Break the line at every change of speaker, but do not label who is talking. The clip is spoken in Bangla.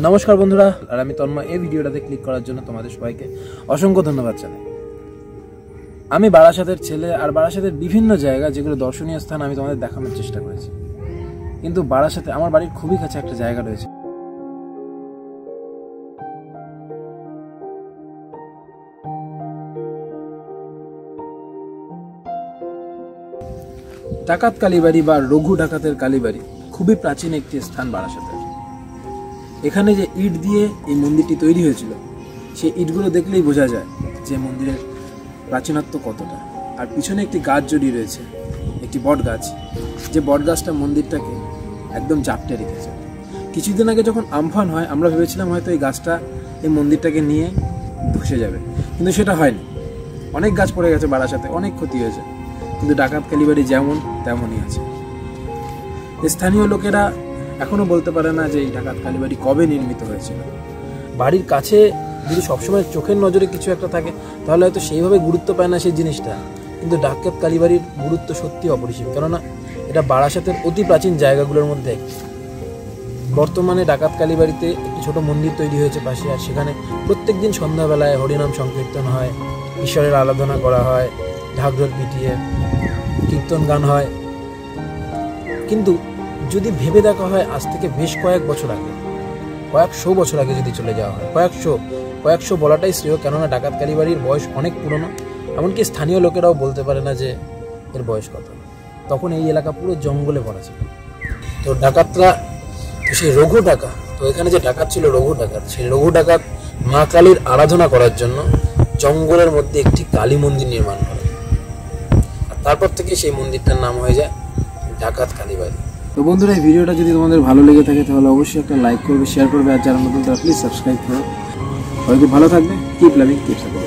নমস্কার বন্ধুরা, আর আমি তন্ময়। এই ভিডিওটাতে ক্লিক করার জন্য তোমাদের সবাইকে অসংখ্য ধন্যবাদ জানাই। আমি বারাসাতের ছেলে, আর বারাসাতের বিভিন্ন জায়গা যেগুলো দর্শনীয় স্থান আমি তোমাদের দেখানোর চেষ্টা করেছি। কিন্তু বারাসাতে আমার বাড়ির খুবই কাছে একটা জায়গা রয়েছে, ডাকাত কালীবাড়ি বা রঘু ডাকাতের কালীবাড়ি। খুবই প্রাচীন একটি স্থান বারাসাতের। এখানে যে ইট দিয়ে এই মন্দিরটি তৈরি হয়েছিল, সেই ইটগুলো দেখলেই বোঝা যায় যে মন্দিরের প্রাচীনত্ব কতটা। আর পিছনে একটি গাছ জড়িয়ে রয়েছে, একটি বট গাছ, যে বট গাছটা মন্দিরটাকে একদম জাপটে রেখেছে। কিছুদিন আগে যখন আমফান হয়, আমরা ভেবেছিলাম হয়তো এই গাছটা এই মন্দিরটাকে নিয়ে ধসে যাবে, কিন্তু সেটা হয়নি। অনেক গাছ পড়ে গেছে বারাসাতে, অনেক ক্ষতি হয়েছে, কিন্তু ডাকাত কালীবাড়ি যেমন তেমনই আছে। স্থানীয় লোকেরা এখনো বলতে পারে না যে এই ডাকাত কালীবাড়ি কবে নির্মিত হয়েছিল। বাড়ির কাছে যদি সবসময় চোখের নজরে কিছু একটা থাকে, তাহলে হয়তো সেইভাবে গুরুত্ব পায় না সেই জিনিসটা। কিন্তু ডাকাত কালীবাড়ির গুরুত্ব সত্যি অপরিসীম, কেননা এটা বারাসাতের অতি প্রাচীন জায়গাগুলোর মধ্যে একটি। বর্তমানে ডাকাত কালীবাড়িতে একটি ছোট মন্দির তৈরি হয়েছে পাশে, আর সেখানে প্রত্যেকদিন সন্ধ্যাবেলায় হরিনাম সংকীর্তন হয়, ঈশ্বরের আরাধনা করা হয়, ঢাকঢোল পিটিয়ে কীর্তন গান হয়। কিন্তু যদি ভেবে দেখা হয়, আজ থেকে বেশ কয়েক বছর আগে, কয়েকশো বছর আগে যদি চলে যাওয়া হয়, কয়েকশো বলাটাই শ্রেয়, কেননা ডাকাত কালীবাড়ির বয়স অনেক পুরনো। এমনকি স্থানীয় লোকেরাও বলতে পারে না যে এর বয়স কত। তখন এই এলাকা পুরো জঙ্গলে ভরা ছিল। তো ডাকাতরা, সেই রঘু ডাকাত, তো এখানে যে ডাকাত ছিল রঘু ডাকাত, সেই রঘু ডাকাত মা কালীর আরাধনা করার জন্য জঙ্গলের মধ্যে একটি কালী মন্দির নির্মাণ করে। আর তারপর থেকে সেই মন্দিরটার নাম হয়ে যায় ডাকাত কালীবাড়ি। তো বন্ধুরা, এই ভিডিওটা যদি তোমাদের ভালো লেগে থাকে তাহলে অবশ্যই একটা লাইক করবে, শেয়ার করবে, আর যারা নতুন তারা প্লিজ সাবস্ক্রাইব করো। সবাই খুব ভালো থাকবে। Keep loving, keep supporting.